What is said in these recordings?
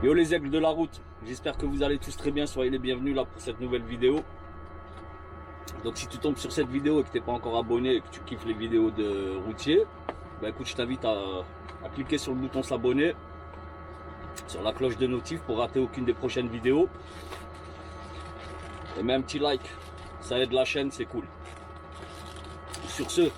Yo les aigles de la route, j'espère que vous allez tous très bien, soyez les bienvenus là pour cette nouvelle vidéo. Donc si tu tombes sur cette vidéo et que tu n'es pas encore abonné et que tu kiffes les vidéos de routier, bah écoute, je t'invite à cliquer sur le bouton s'abonner, sur la cloche de notif pour rater aucune des prochaines vidéos. Et mets un petit like, ça aide la chaîne, c'est cool. Sur ce,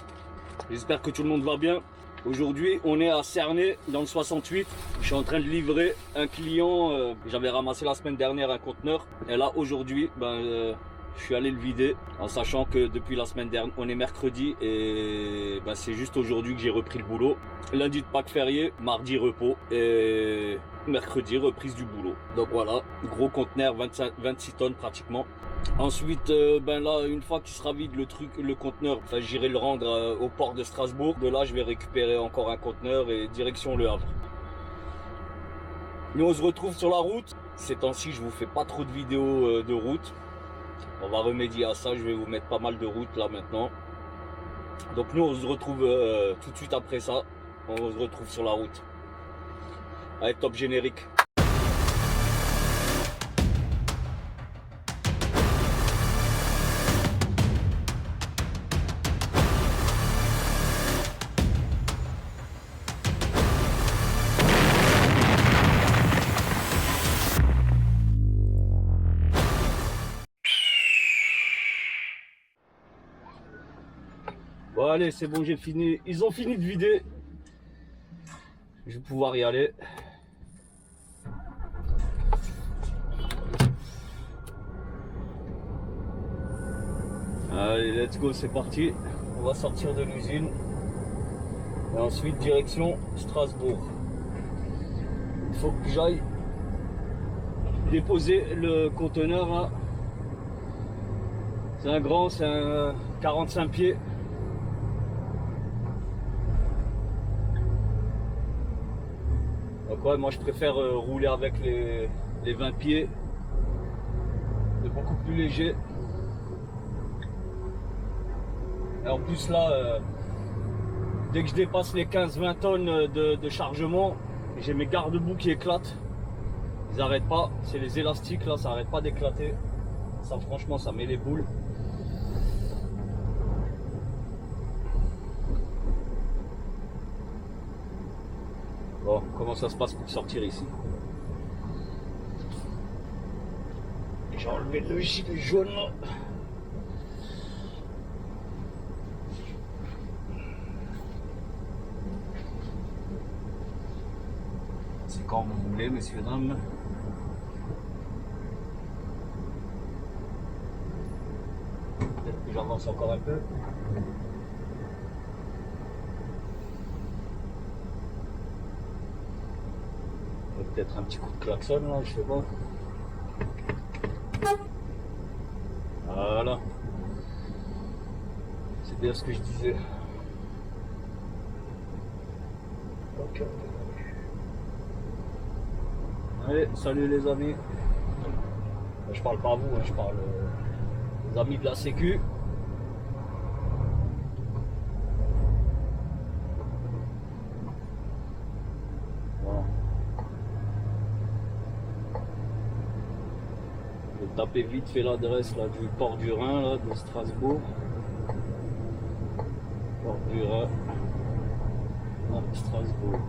j'espère que tout le monde va bien. Aujourd'hui, on est à Cernay, dans le 68. Je suis en train de livrer un client. J'avais ramassé la semaine dernière un conteneur. Et là, aujourd'hui, je suis allé le vider. En sachant que depuis la semaine dernière, on est mercredi. Et c'est juste aujourd'hui que j'ai repris le boulot. Lundi de Pâques férié, mardi repos. Et mercredi, reprise du boulot. Donc voilà, gros conteneur, 26 tonnes pratiquement. Ensuite, là, une fois qu'il sera vide le conteneur, j'irai le rendre au port de Strasbourg. De là, je vais récupérer encore un conteneur et direction Le Havre. Nous, on se retrouve sur la route. Ces temps-ci, je vous fais pas trop de vidéos de route. On va remédier à ça. Je vais vous mettre pas mal de routes là maintenant. Donc nous, on se retrouve tout de suite après ça. On se retrouve sur la route. Allez, top générique. Bon allez, c'est bon, j'ai fini. Ils ont fini de vider. Je vais pouvoir y aller. Allez, let's go, c'est parti. On va sortir de l'usine. Et ensuite, direction Strasbourg. Il faut que j'aille déposer le conteneur là. C'est un grand, c'est un 45 pieds. Donc ouais, moi je préfère rouler avec les 20 pieds. C'est beaucoup plus léger. Et en plus là, dès que je dépasse les 15-20 tonnes de chargement, j'ai mes garde-boue qui éclatent. Ils n'arrêtent pas, c'est les élastiques là, ça n'arrête pas d'éclater. Ça franchement, ça met les boules. Bon, comment ça se passe pour sortir ici? J'ai enlevé le gilet jaune là. C'est quand vous voulez, messieurs, dames. Peut-être que j'avance encore un peu. Peut-être un petit coup de klaxon là, je sais pas. Voilà. C'est bien ce que je disais. Ok. Allez, salut les amis. Je parle pas à vous, je parle aux amis de la Sécu. Voilà. Je vais taper vite fait l'adresse là du port du Rhin là, de Strasbourg. Port du Rhin. Non, Strasbourg.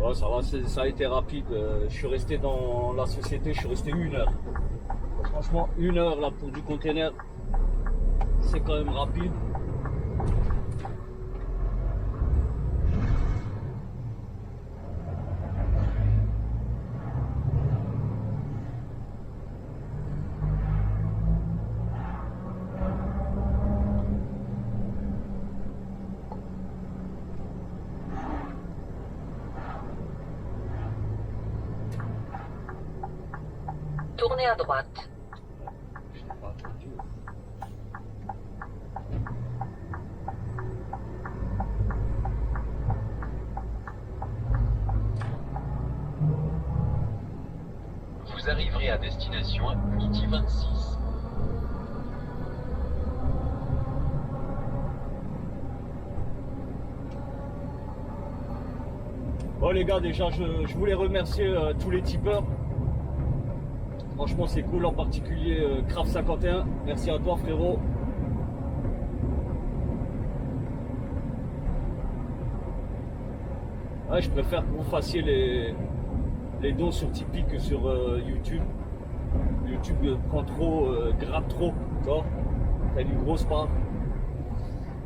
Oh, ça va, ça a été rapide. Je suis resté dans la société, je suis resté 1 heure. Franchement, 1 heure là pour du container, c'est quand même rapide. Tournez à droite. Je n'ai pas attendu. Vous arriverez à destination à midi 26. Bon les gars, déjà je voulais remercier tous les tipeurs. Franchement c'est cool, en particulier Craft 51. Merci à toi frérot. Ouais, je préfère que vous fassiez les dons sur Tipeee que sur YouTube. YouTube prend trop, gratte trop, tu vois. T'as une grosse part.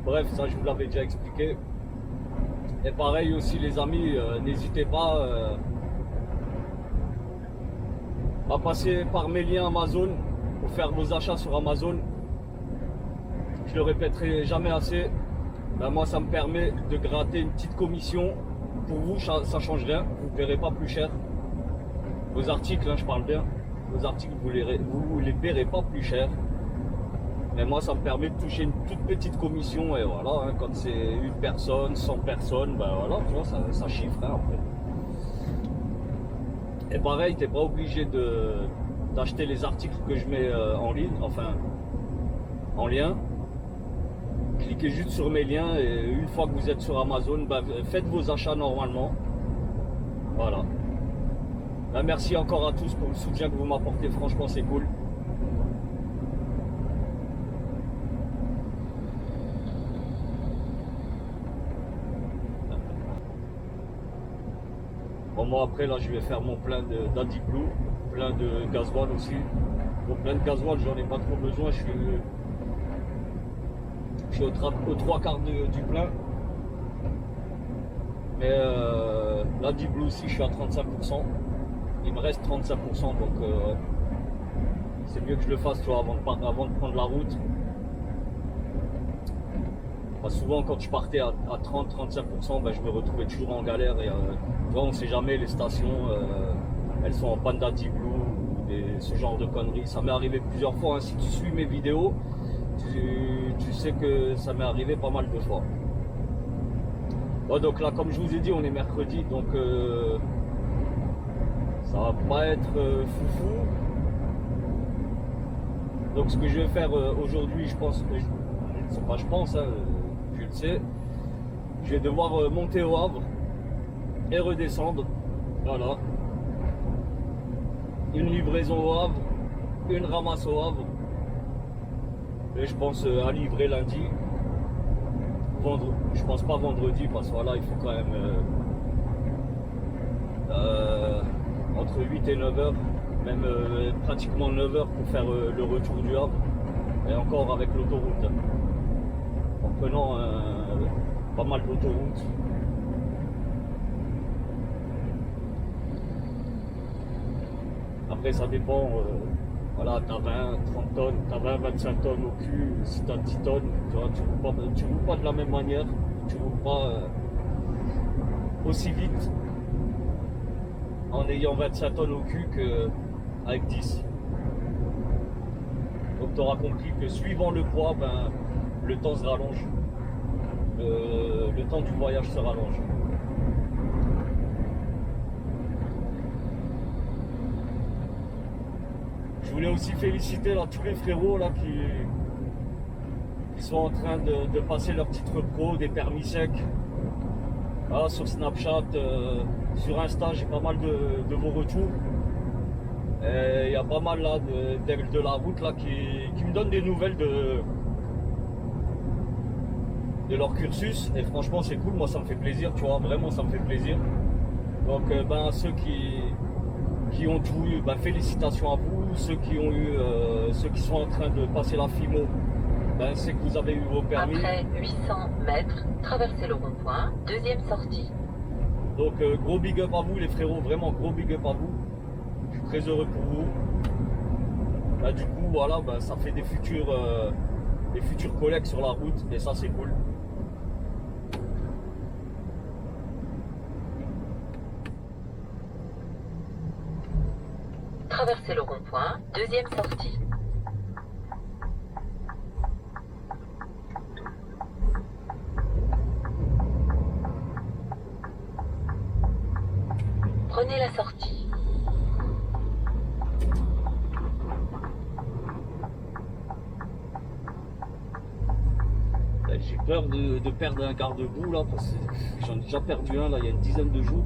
Bref, ça je vous l'avais déjà expliqué. Et pareil aussi les amis, n'hésitez pas à passer par mes liens Amazon pour faire vos achats sur Amazon. Je le répéterai jamais assez. Ben, moi ça me permet de gratter une petite commission. Pour vous ça change rien, vous ne paierez pas plus cher. Vos articles, hein, je parle bien, vos articles vous les paierez pas plus cher. Mais moi ça me permet de toucher une toute petite commission et voilà, hein, quand c'est une personne, 100 personnes, ben voilà, tu vois, ça chiffre hein, après. Et pareil, t'es pas obligé d'acheter les articles que je mets en ligne, enfin en lien. Cliquez juste sur mes liens et une fois que vous êtes sur Amazon, ben, faites vos achats normalement. Voilà. Ben, merci encore à tous pour le soutien que vous m'apportez, franchement c'est cool. Bon, moi après là je vais faire mon plein d'Addy Blue, plein de gasoil aussi. Bon, plein de gasoil j'en ai pas trop besoin, je suis aux 3/4 du plein. Mais l'Addy Blue aussi je suis à 35%. Il me reste 35% donc c'est mieux que je le fasse, tu vois, avant de prendre la route. Parce que souvent quand je partais à 30-35%, ben, je me retrouvais toujours en galère et tu vois, on ne sait jamais, les stations elles sont en panne d'Addy Blue ou ce genre de conneries. Ça m'est arrivé plusieurs fois, hein. Si tu suis mes vidéos, tu sais que ça m'est arrivé pas mal de fois. Bon, donc là comme je vous ai dit, on est mercredi, donc ça va pas être foufou. Donc ce que je vais faire aujourd'hui, je pense, c'est pas je pense, hein, je le sais, je vais devoir monter au Havre et redescendre. Voilà. Une livraison au Havre, une ramasse au Havre. Et je pense à livrer lundi. Je pense pas vendredi parce que voilà, il faut quand même entre 8 et 9 heures, même pratiquement 9 heures pour faire le retour du Havre. Et encore avec l'autoroute. En prenant pas mal d'autoroute. Après ça dépend, voilà, t'as 20, 30 tonnes, t'as 20, 25 tonnes au cul, si t'as 10 tonnes, tu vois, tu roules pas de la même manière, tu roules pas aussi vite en ayant 25 tonnes au cul qu'avec 10. Donc tu auras compris que suivant le poids, ben, le temps se rallonge, le temps du voyage se rallonge. Je voulais aussi féliciter là, tous les frérots là, qui sont en train de passer leur titre pro, des permis secs. Ah, sur Snapchat, sur Insta, j'ai pas mal de vos retours. Il y a pas mal là de la route là, qui me donnent des nouvelles de leur cursus. Et franchement c'est cool, moi ça me fait plaisir, tu vois, vraiment ça me fait plaisir. Donc ben, ceux qui ont tout eu, ben, félicitations à vous. Ceux qui ont eu, ceux qui sont en train de passer la FIMO, ben, c'est que vous avez eu vos permis. Après 800 mètres, traversez le rond-point, deuxième sortie. Donc gros big up à vous les frérots, vraiment gros big up à vous. Je suis très heureux pour vous. Ben, du coup voilà, ben, ça fait des futurs collègues sur la route et ça c'est cool. Traversez le rond-point, deuxième sortie. Prenez la sortie. peur de perdre un garde-boue là, parce que j'en ai déjà perdu un là il y a une dizaine de jours.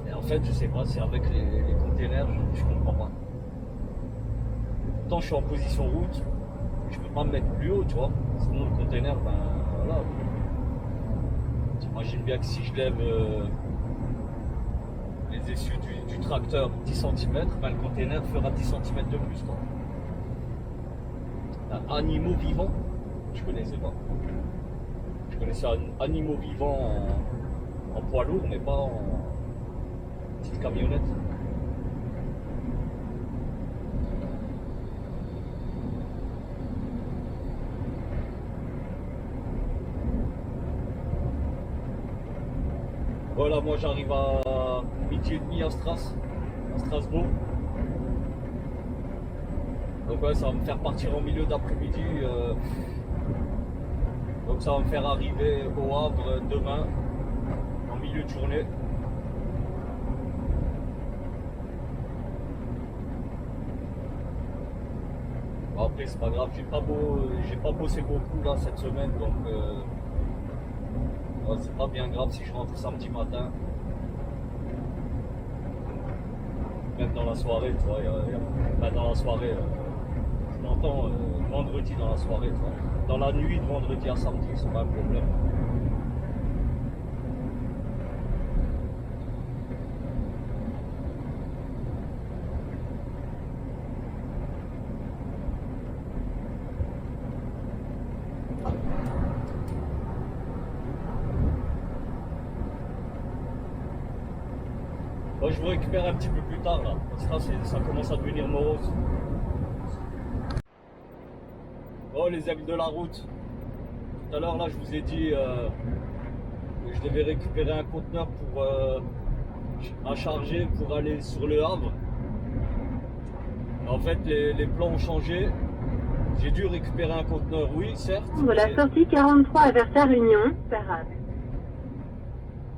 Et en fait, je sais pas, c'est avec les containers, je comprends pas. Pourtant, je suis en position route, je peux pas me mettre plus haut, tu vois. Sinon, le container, ben voilà. T'imagines bien que si je lève les essieux du tracteur 10 cm, ben, le container fera 10 cm de plus, quoi. Animaux vivants, je connaissais pas. Je connaissais animaux vivants en poids lourd, mais pas en petite camionnette. Voilà, moi j'arrive à midi et demi à Strasbourg. Donc ouais, ça va me faire partir en milieu d'après-midi. Donc ça va me faire arriver au Havre demain, en milieu de journée. Bon, après c'est pas grave, j'ai pas bossé beaucoup là cette semaine, donc ouais, c'est pas bien grave si je rentre samedi matin. Même dans la soirée, tu vois, pas dans la soirée. Je m'entends vendredi dans la soirée, tu vois. Dans la nuit de vendredi à samedi, c'est pas un problème. Bon, je vous récupère un petit peu plus tard là, parce que là, ça commence à devenir morose. Oh les amis de la route, tout à l'heure là je vous ai dit que je devais récupérer un conteneur à charger pour aller sur le Havre. En fait les plans ont changé, j'ai dû récupérer un conteneur, oui certes. La sortie 43 vers sa Réunion, Parade.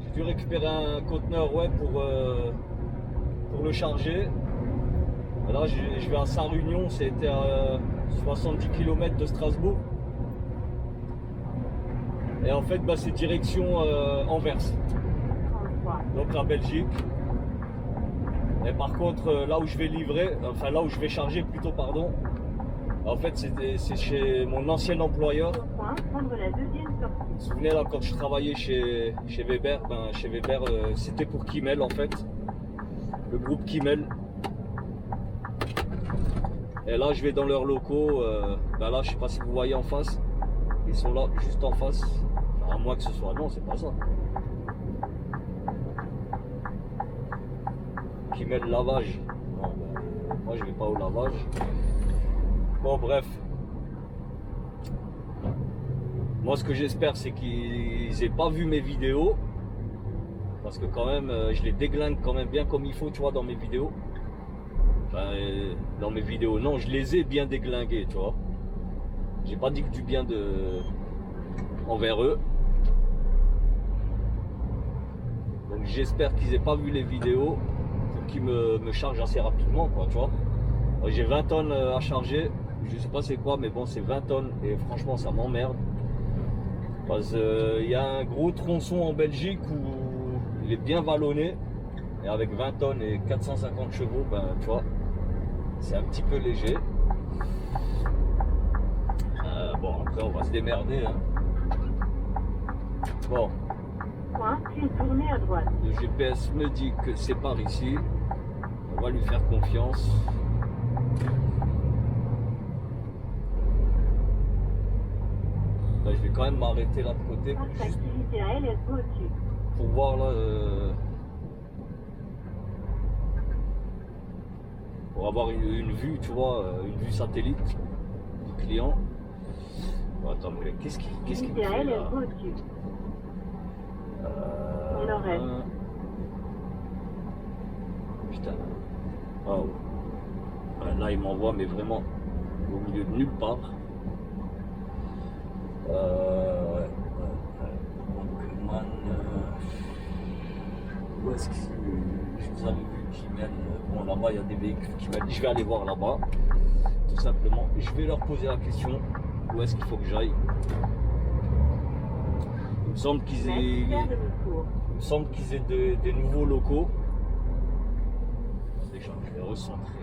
J'ai dû récupérer un conteneur, ouais, pour le charger. Là je vais à Saint-Réunion, c'était à 70 km de Strasbourg. Et en fait bah, c'est direction Anvers, donc la Belgique. Et par contre là où je vais livrer, enfin là où je vais charger plutôt, pardon, en fait c'est chez mon ancien employeur. Vous vous souvenez là quand je travaillais chez Weber, ben, chez Weber c'était pour Kimmel en fait, le groupe Kimmel. Et là je vais dans leurs locaux, ben là je sais pas si vous voyez en face, ils sont là juste en face, enfin, à moins que ce soit, non c'est pas ça. Kimmel lavage, non, ben, moi je vais pas au lavage. Bon bref, moi ce que j'espère c'est qu'ils aient pas vu mes vidéos, parce que quand même je les déglingue quand même bien comme il faut, tu vois, dans mes vidéos. Enfin, dans mes vidéos, non, je les ai bien déglingués, tu vois. J'ai pas dit que du bien envers eux. Donc j'espère qu'ils aient pas vu les vidéos pour qu'ils me chargent assez rapidement, quoi, tu vois. J'ai 20 tonnes à charger, je sais pas c'est quoi, mais bon c'est 20 tonnes et franchement ça m'emmerde. Parce qu'il y a un gros tronçon en Belgique où il est bien vallonné. Et avec 20 tonnes et 450 chevaux, ben tu vois, c'est un petit peu léger. Bon, après on va se démerder. Hein. Bon. Puis tournez à droite. Le GPS me dit que c'est par ici. On va lui faire confiance. Là, je vais quand même m'arrêter là de côté juste pour voir là. Pour avoir une vue, tu vois, une vue satellite du client. Bon, attends, mais qu'est-ce qu'il me fait là? Putain. Oh. Là, il m'envoie, mais vraiment au milieu de nulle part. Ouais. Donc, man, où est-ce que je vous avais vu Kimmel? Bon, là-bas, il y a des véhicules Kimmel. Je vais aller voir là-bas, tout simplement. Je vais leur poser la question. Où où est-ce qu'il faut que j'aille. Il me semble qu'ils aient, des nouveaux locaux. Déjà, je vais recentrer.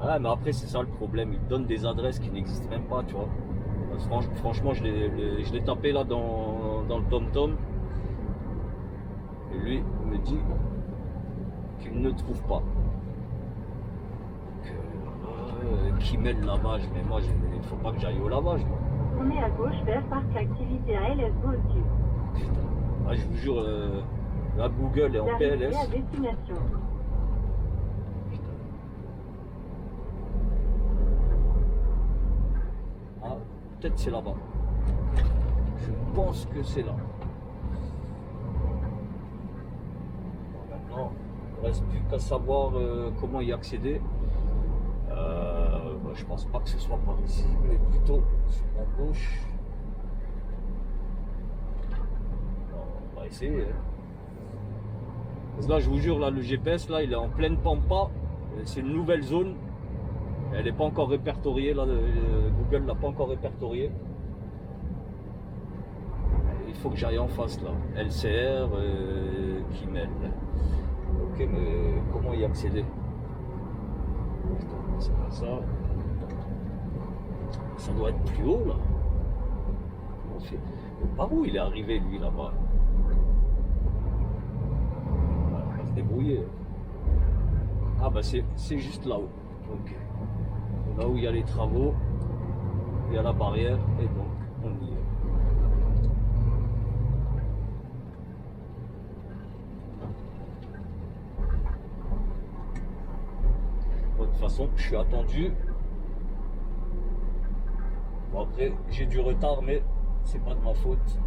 Ah, mais après, c'est ça le problème. Ils te donnent des adresses qui n'existent même pas, tu vois. Franchement, je l'ai tapé là dans le TomTom. Et lui me dit qu'il ne trouve pas. Qui mêle lavage, mais moi, il ne faut pas que j'aille au lavage. Moi. Tournez à gauche vers Parc Activité ALS au-dessus. Putain. Ah, je vous jure, la Google est en D'arriver PLS. à destination. Ah, peut-être c'est là-bas. Je pense que c'est là. Maintenant, il ne reste plus qu'à savoir comment y accéder. Je pense pas que ce soit par ici, mais plutôt sur la gauche. Alors, on va essayer. Parce que là, je vous jure, là, le GPS, là, il est en pleine pampa. C'est une nouvelle zone. Elle n'est pas encore répertoriée. Là, Google l'a pas encore répertoriée. Il faut que j'aille en face là. LCR qui mêle. Ok, mais comment y accéder? C'est pas ça. Ça doit être plus haut là. Comment on fait? Par où il est arrivé lui là-bas? On va se débrouiller. Ah bah c'est juste là-haut. Ok. Là où il y a les travaux, il y a la barrière et donc on y est. De toute façon, je suis attendu. Bon, après, j'ai du retard, mais c'est pas de ma faute.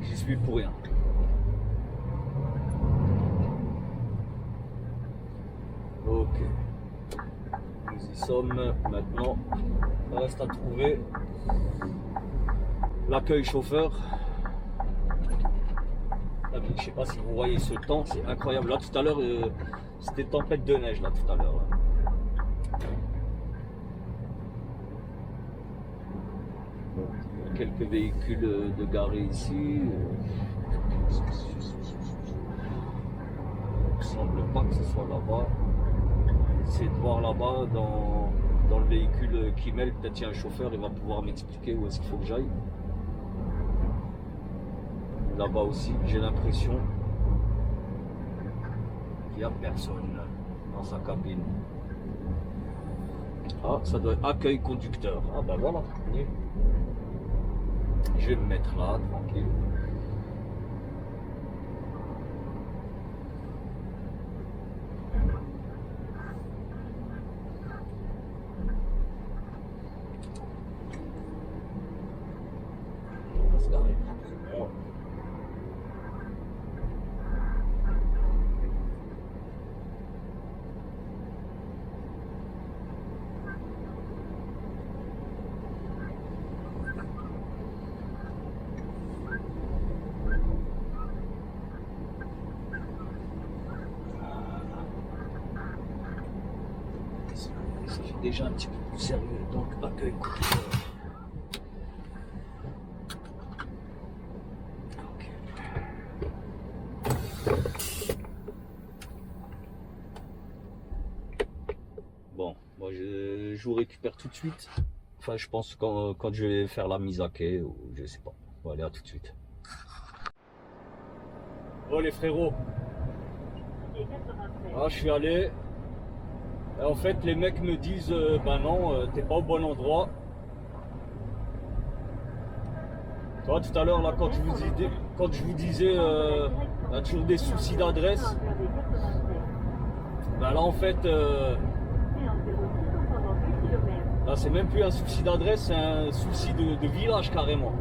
J'y suis pour rien. Ok. Nous y sommes maintenant. Il reste à trouver l'accueil chauffeur. Ah, je sais pas si vous voyez ce temps, c'est incroyable. Là tout à l'heure, c'était tempête de neige là tout à l'heure. Il y a quelques véhicules de garés ici. Il ne semble pas que ce soit là-bas. C'est de voir là-bas dans le véhicule qui mêle, peut-être il y a un chauffeur, il va pouvoir m'expliquer où est-ce qu'il faut que j'aille. Là-bas aussi, j'ai l'impression qu'il n'y a personne dans sa cabine. Ah, ça doit être accueil conducteur. Ah ben voilà, je vais me mettre là, tranquille. On va se garer. C'est déjà un petit peu plus sérieux, donc accueil conducteur. Bon, moi je vous récupère tout de suite. Enfin, je pense quand je vais faire la mise à quai, ou je sais pas. On va aller à tout de suite. Oh les frérots. Ah, je suis allé. Et en fait, les mecs me disent ben non, t'es pas au bon endroit. Toi, tout à l'heure, là, quand je vous disais, il y a toujours des soucis d'adresse. Ben là, en fait, là, c'est même plus un souci d'adresse, c'est un souci de village carrément.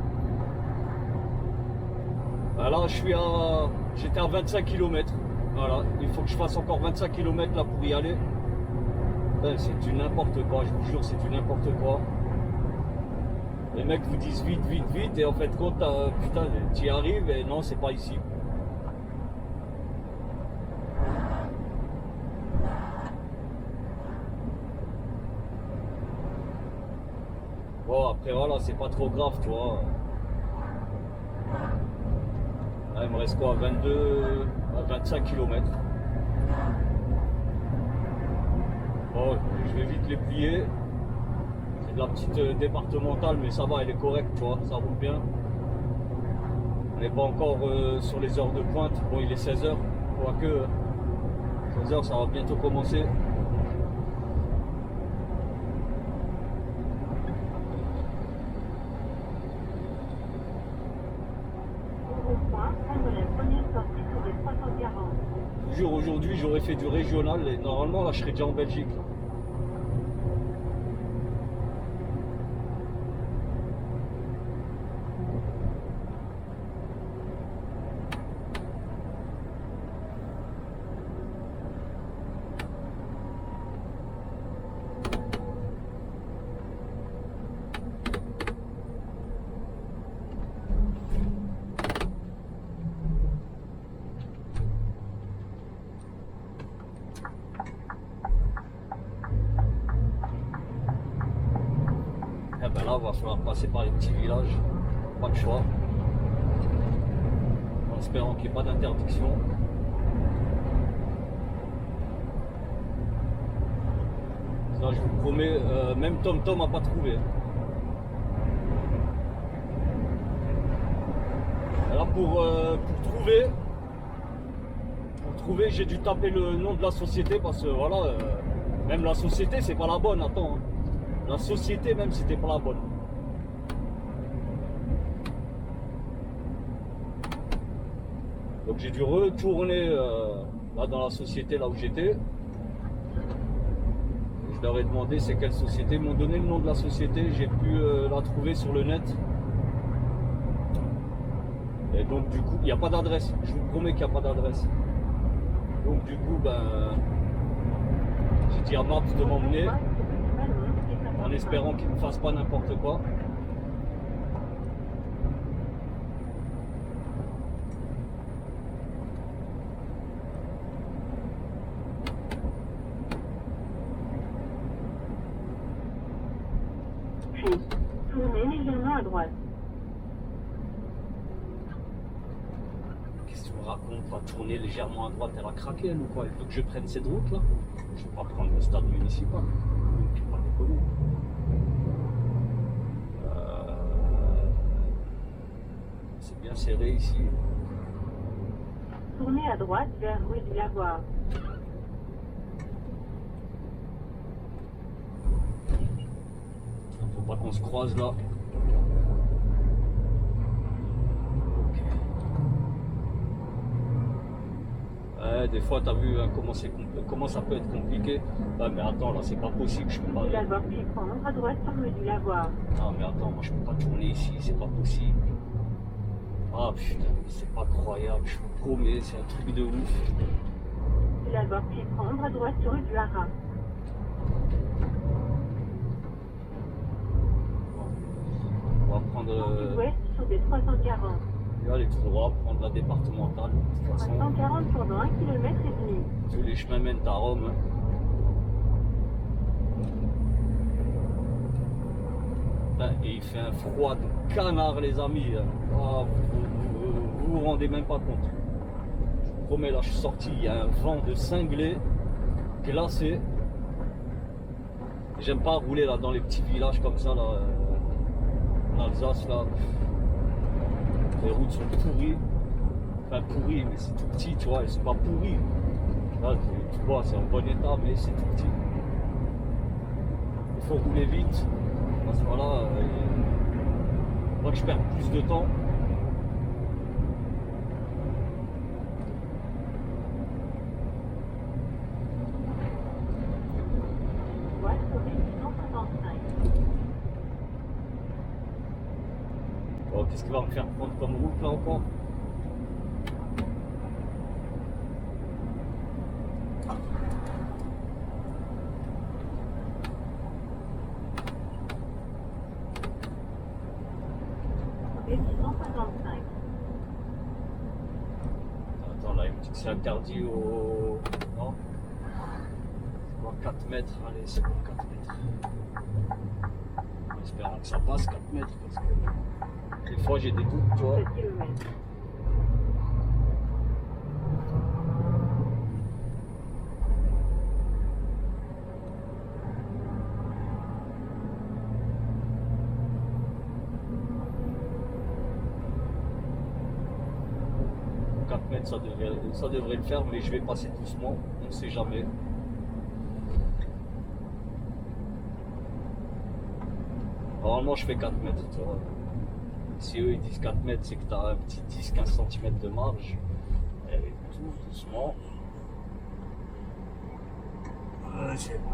Ben là, j'étais à 25 km. Voilà, il faut que je fasse encore 25 km là pour y aller. C'est du n'importe quoi, je vous jure, c'est du n'importe quoi. Les mecs vous disent vite, vite, vite, et en fait, compte, putain, tu y arrives et non, c'est pas ici. Bon, après voilà, c'est pas trop grave, tu vois. Là, il me reste quoi, 22 à 25 km. Bon, je vais vite les plier. C'est de la petite départementale, mais ça va, elle est correcte, tu vois, ça roule bien. On n'est pas encore sur les heures de pointe. Bon, il est 16h, quoique 16h, ça va bientôt commencer. Toujours aujourd'hui, j'aurais fait du régional et normalement, là, je serais déjà en Belgique. Là. Et ben là, il va falloir passer par les petits villages, pas de choix. En espérant qu'il n'y ait pas d'interdiction. Ça, je vous promets, même TomTom n'a pas trouvé. Alors pour trouver, j'ai dû taper le nom de la société parce que voilà, même la société c'est pas la bonne, attends. Hein. La société même c'était pas la bonne. Donc j'ai dû retourner là dans la société là où j'étais. Je leur ai demandé c'est quelle société. Ils m'ont donné le nom de la société, j'ai pu la trouver sur le net. Et donc du coup, il n'y a pas d'adresse. Je vous promets qu'il n'y a pas d'adresse. Donc du coup, ben, j'ai dit à Maps de m'emmener en espérant qu'il ne fasse pas n'importe quoi. Puis, tournez légèrement à droite. Qu'est-ce que tu me racontes? Va tourner légèrement à droite, elle a craqué elle ou quoi? Il faut que je prenne cette route là? Je ne vais pas prendre le stade municipal. Je ne vais pas déconner. C'est bien serré ici. Tournez à droite vers rue du Lavoir. Faut pas qu'on se croise là. Ouais, des fois, t'as vu hein, comment ça peut être compliqué. Ah, mais attends, là, c'est pas possible. Je peux pas. Du Lavoir, puis prendre à droite sur rue du Lavoir. Non, mais attends, moi, je peux pas tourner ici, c'est pas possible. Ah putain, c'est pas croyable, je vous promets, c'est un truc de ouf. Du Lavoir, puis prendre à droite sur rue du Haras. On va prendre. Sud-ouest sur des 340. Je vais aller tout droit, prendre la départementale. De toute façon, 340 pendant 1,5 km. tous les chemins mènent à Rome. Hein. Et il fait un froid de canard, les amis. Ah, vous vous rendez même pas compte. Je vous promets, là, je suis sorti, il y a un vent de cinglé, glacé. J'aime pas rouler là dans les petits villages comme ça, là, en Alsace, là. Les routes sont pourries. Enfin, pourries, mais c'est tout petit, tu vois, elles sont pas pourries. Là, tu vois, c'est en bon état, mais c'est tout petit. Il faut rouler vite. À ce moment-là, moi que je perds plus de temps. Droite sur rue 165. Bon, qu'est-ce qu'il va me faire prendre comme route là encore? Et 155. Attends, là, il me dit que c'est interdit au. Non? C'est quoi, 4 mètres? Allez, c'est bon, 4 mètres. espérant que ça passe 4 mètres parce que des fois j'ai des doutes, tu vois. 7 km. Ça devrait le faire, mais je vais passer doucement, on ne sait jamais. Normalement je fais 4 mètres, tu vois. Si eux ils disent 4 mètres, c'est que tu as un petit 10-15 cm de marge. Et tout doucement. C'est bon.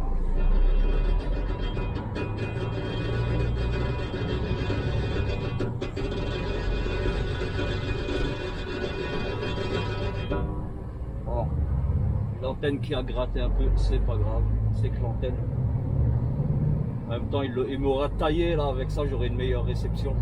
Bon. L'antenne qui a gratté un peu, c'est pas grave. C'est que l'antenne. En même temps, il m'aura taillé là, avec ça j'aurai une meilleure réception.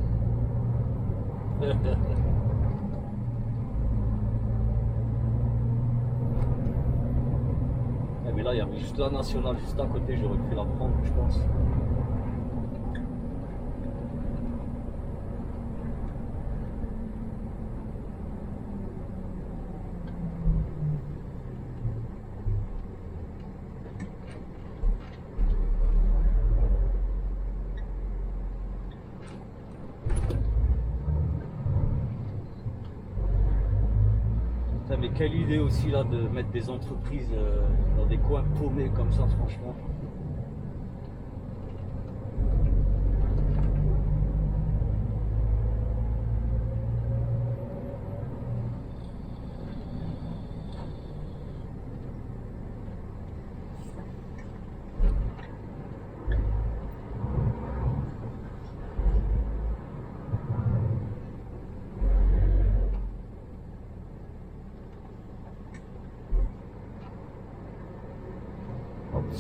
Mais là, il y avait juste la nationale juste à côté, j'aurais pu la prendre, je pense. Mais quelle idée aussi là de mettre des entreprises dans des coins paumés comme ça, franchement.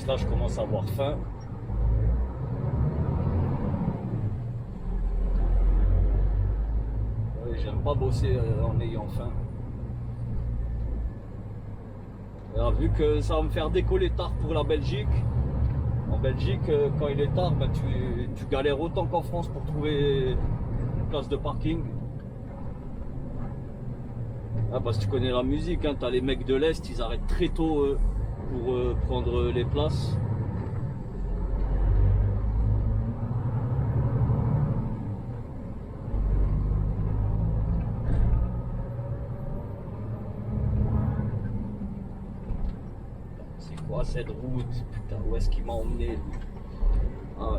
Là, je commence à avoir faim. Ouais, j'aime pas bosser en ayant faim. Alors, vu que ça va me faire décoller tard pour la Belgique, en Belgique, quand il est tard, ben, tu galères autant qu'en France pour trouver une place de parking. Ah, parce que tu connais la musique, hein, t'as les mecs de l'Est, ils arrêtent très tôt pour prendre les places. C'est quoi cette route? Putain, où est-ce qu'il m'a emmené lui? Ah,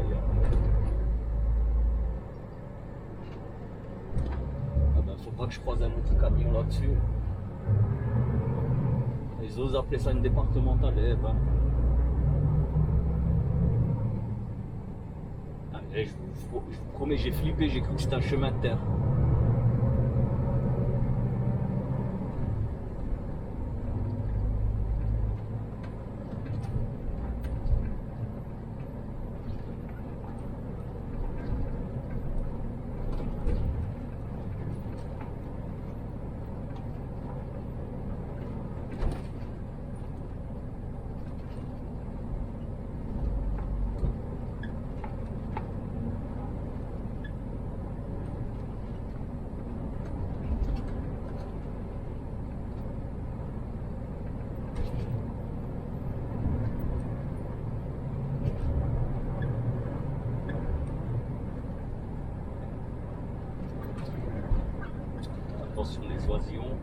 ah ben, faut pas que je croise un autre camion là-dessus. Ils osent appeler ça une départementale, eh ben. Ah, je vous promets, j'ai flippé, j'ai cru que c'était un chemin de terre. Attention les oisillons.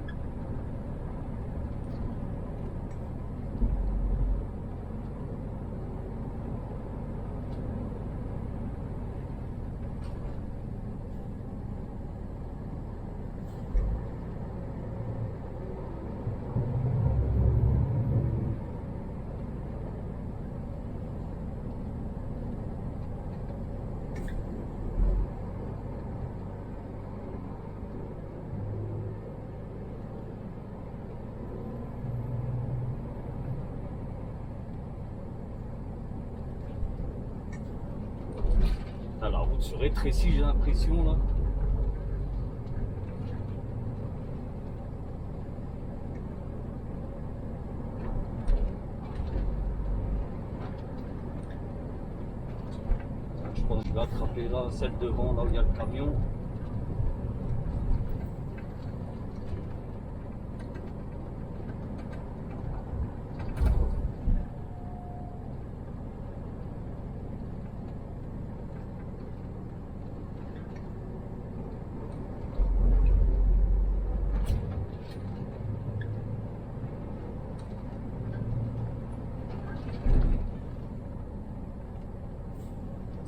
La route se rétrécit, j'ai l'impression là. Je pense que je vais attraper là, celle devant, là où il y a le camion.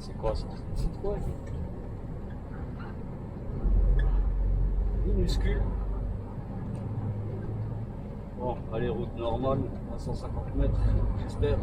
C'est quoi ça? C'est quoi? Minuscule. Bon, allez, route normale, à 150 mètres, j'espère.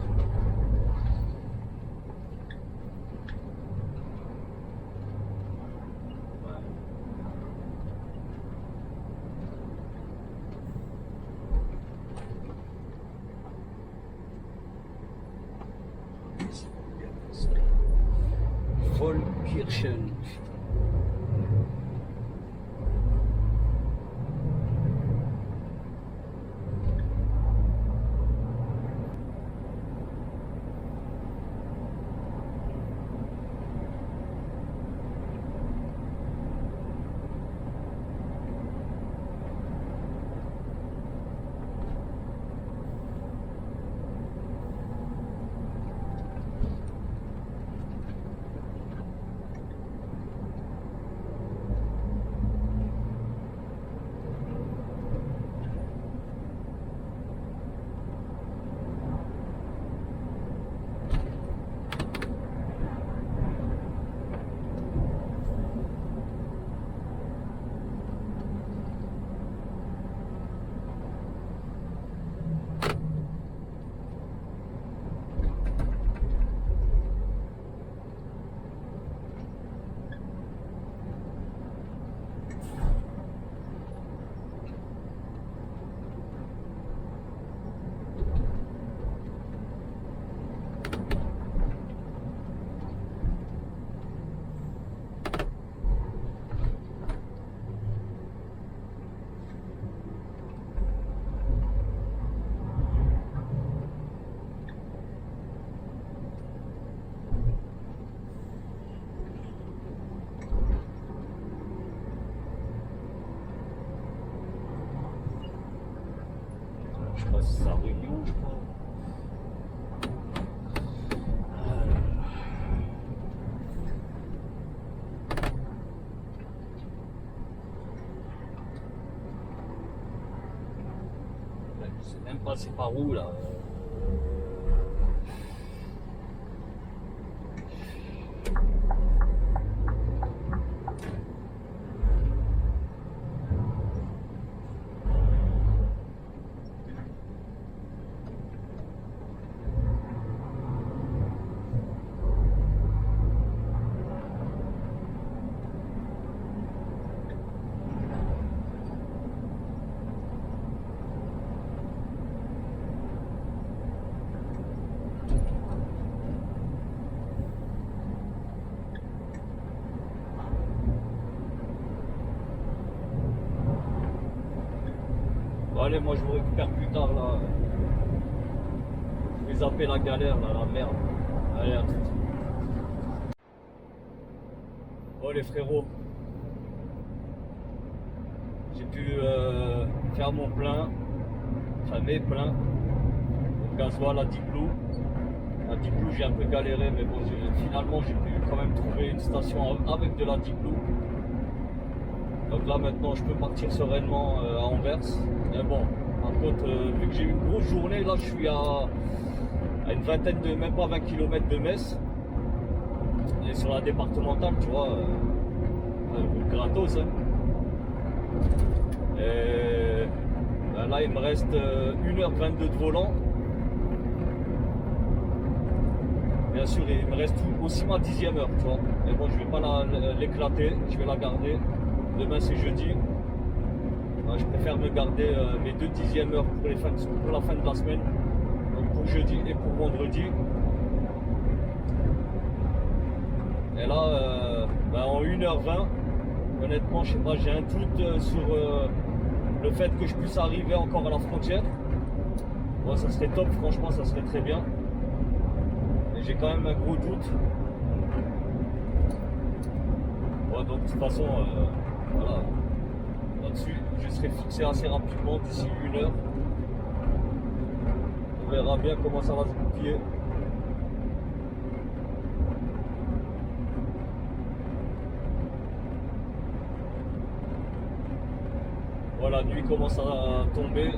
Vollkirchen. Je passe sa réunion, je crois. Je sais même pas c'est par où là. Bon, allez, moi je vous récupère plus tard là. Je vais zapper la galère là, la merde. Allez, à tout. Bon les frérots, j'ai pu faire mon plein, enfin mes pleins. Le gasoil à 10 clous. À 10 clous j'ai un peu galéré, mais bon, finalement j'ai pu quand même trouver une station avec de la 10 clous. Donc là maintenant je peux partir sereinement à Anvers. Mais bon, par contre, vu que j'ai eu une grosse journée, là je suis à une vingtaine de, même pas 20 km de Metz. Et sur la départementale, tu vois, gratos. Hein. Et ben là il me reste 1h22 de volant. Bien sûr il me reste aussi ma 10e heure, tu vois. Mais bon, je vais pas l'éclater, je vais la garder. Demain c'est jeudi. Je préfère me garder mes 2 10e heures pour la fin de la semaine. Donc pour jeudi et pour vendredi. Et là, en 1h20, honnêtement, je sais pas, j'ai un doute sur le fait que je puisse arriver encore à la frontière. Bon, ça serait top, franchement, ça serait très bien. Mais j'ai quand même un gros doute. donc de toute façon, voilà. Là-dessus, je serai fixé assez rapidement d'ici 1 heure. On verra bien comment ça va se goupiller. Voilà, la nuit commence à tomber.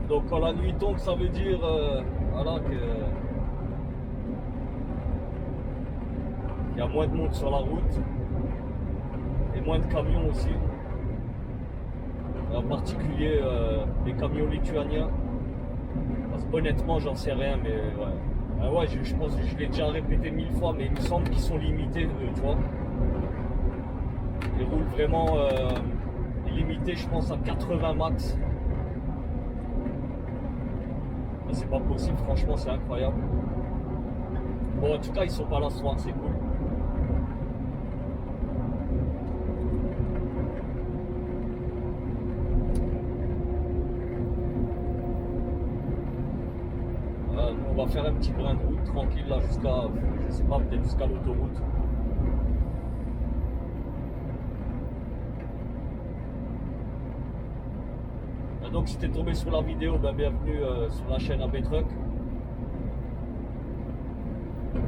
Donc quand la nuit tombe, ça veut dire voilà, qu'il y a moins de monde sur la route et moins de camions aussi. En particulier les camions lituaniens. Parce que, honnêtement, j'en sais rien, mais ouais. Ah ouais, je pense que je l'ai déjà répété 1000 fois, mais il me semble qu'ils sont limités, tu vois. Ils roulent vraiment limités, je pense, à 80 max. C'est pas possible, franchement, c'est incroyable. Bon, en tout cas, ils sont pas là ce soir, c'est cool. On va faire un petit brin de route tranquille là jusqu'à, je sais pas, peut-être jusqu'à l'autoroute. Donc si t'es tombé sur la vidéo, ben, bienvenue sur la chaîne AB Truck.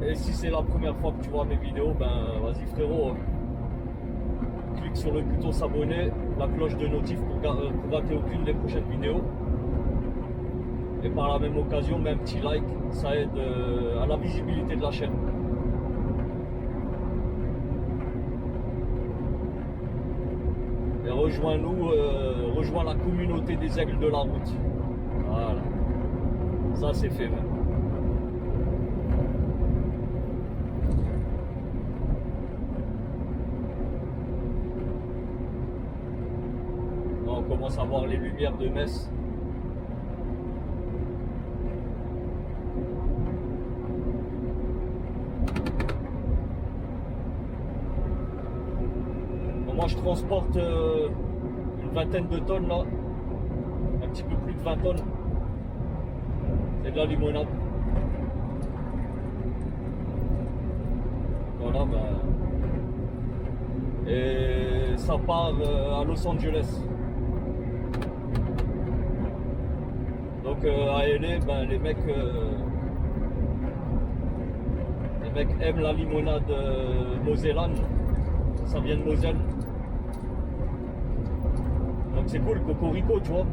Et si c'est la première fois que tu vois mes vidéos, ben vas-y frérot, clique sur le bouton s'abonner, la cloche de notif pour rater aucune des prochaines vidéos. Et par la même occasion, mets un petit like, ça aide à la visibilité de la chaîne. Et rejoins-nous, rejoins la communauté des aigles de la route. Voilà. Ça c'est fait même. On commence à voir les lumières de Metz. Moi je transporte une vingtaine de tonnes là, un petit peu plus de 20 tonnes. C'est de la limonade. Voilà, ben. Et ça part à Los Angeles. Donc à LA, ben, les mecs aiment la limonade mosellane. Ça vient de Moselle. Donc c'est cool, cocorico, tu vois.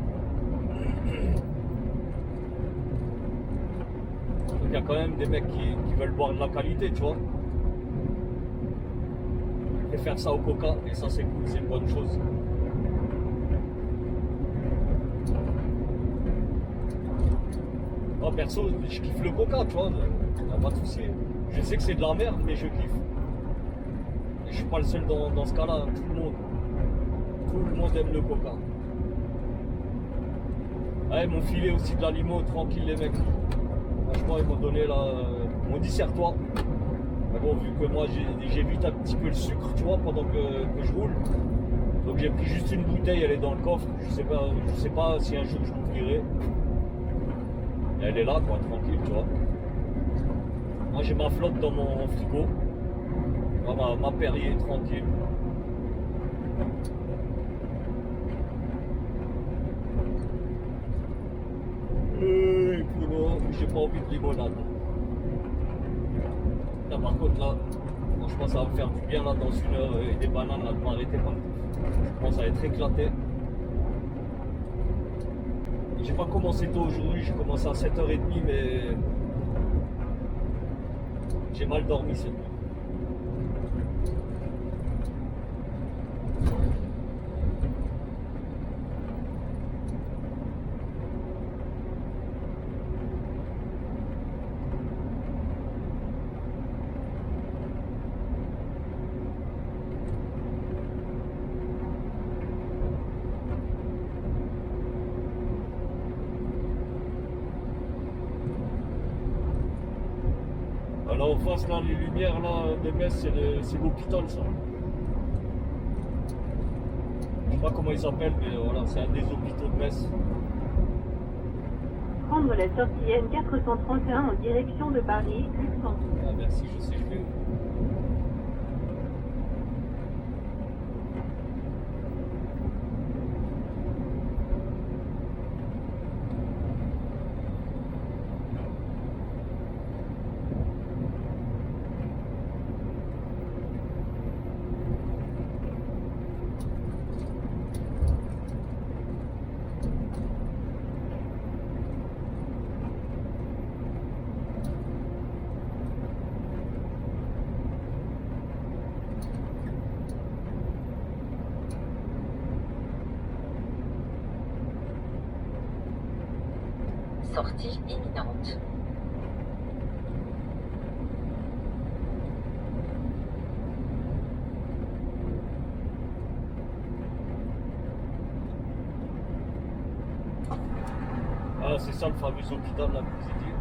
Donc il y a quand même des mecs qui veulent boire de la qualité, tu vois. Et faire ça au coca, et ça c'est cool, c'est une bonne chose. Moi perso, je kiffe le coca, tu vois. Y a pas de souci. Je sais que c'est de la merde, mais je kiffe. Et je suis pas le seul dans ce cas-là, hein. Tout le monde aime le coca. Ouais, ils m'ont filé aussi de la limo, tranquille les mecs. Franchement, ils m'ont donné mon dissertoire. Mais bon, vu que moi j'évite un petit peu le sucre, tu vois, pendant que je roule. Donc j'ai pris juste une bouteille, elle est dans le coffre. Je sais pas si un jour je l'ouvrirai. Elle est là, quoi, tranquille, tu vois. Moi j'ai ma flotte dans mon frigo. Ma Perrier, tranquille. J'ai pas envie de limonade. Là par contre là, franchement ça va me faire du bien là dans 1 heure et des bananes là de m'arrêter partout. Je pense à être éclaté. J'ai pas commencé tôt aujourd'hui, j'ai commencé à 7h30 mais j'ai mal dormi cette nuit. Là en face, là, les lumières là, de Metz, c'est l'hôpital ça. Je sais pas comment ils s'appellent, mais voilà, c'est un des hôpitaux de Metz. Prendre la sortie N431 en direction de Paris, Luxembourg. Ah, merci, je sais, je vais où. Sortie imminente. Ah, c'est ça le fameux hôpital là que vous avez dit.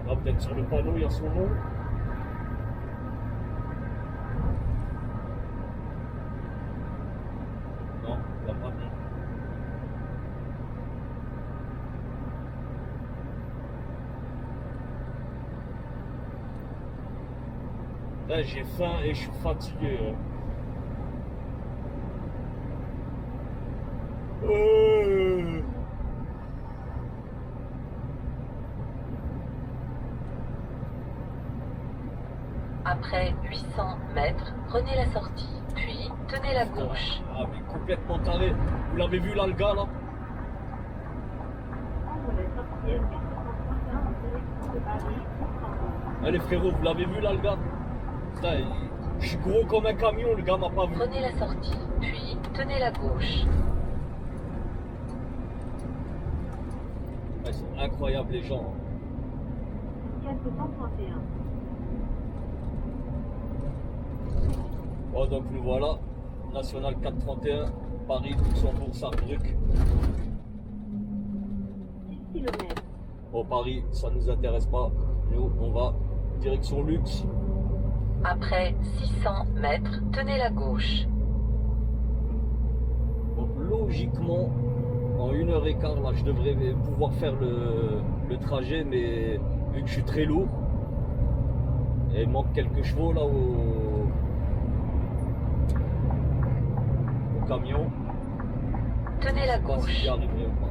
Ah, peut-être sur le panneau il y a son nom. Non, il n'y a pas de nom. Là, j'ai faim et je suis fatigué. Après 800 mètres, prenez la sortie, puis tenez la gauche. Ah, mais complètement taré. Vous l'avez vu là, le gars là? Prendre la sortie N431 en direction de Paris, Luxembourg. Allez frérot, vous l'avez vu là, le gars? Putain, je suis gros comme un camion, le gars m'a pas vu. Prenez la sortie, puis tenez la gauche. Ils sont incroyables les gens. 431. Bon, donc nous voilà, National 431, Paris, Luxembourg, Sarrebruck. 10 km. Bon, Paris, ça nous intéresse pas. Nous, on va direction Lux. Après 600 mètres, tenez la gauche. Donc logiquement, en 1h15, là, je devrais pouvoir faire le trajet, mais vu que je suis très lourd, et il manque quelques chevaux là au camion. Tenez la Je sais pas si gauche. j'y arriverai ou pas.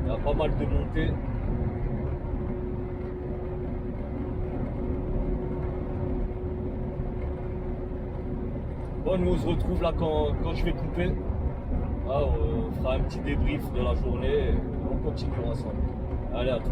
Il y a pas mal de montées. Bon, nous on se retrouve là quand je vais couper. Ah, on fera un petit débrief de la journée et on continuera ensemble. Allez, à tout.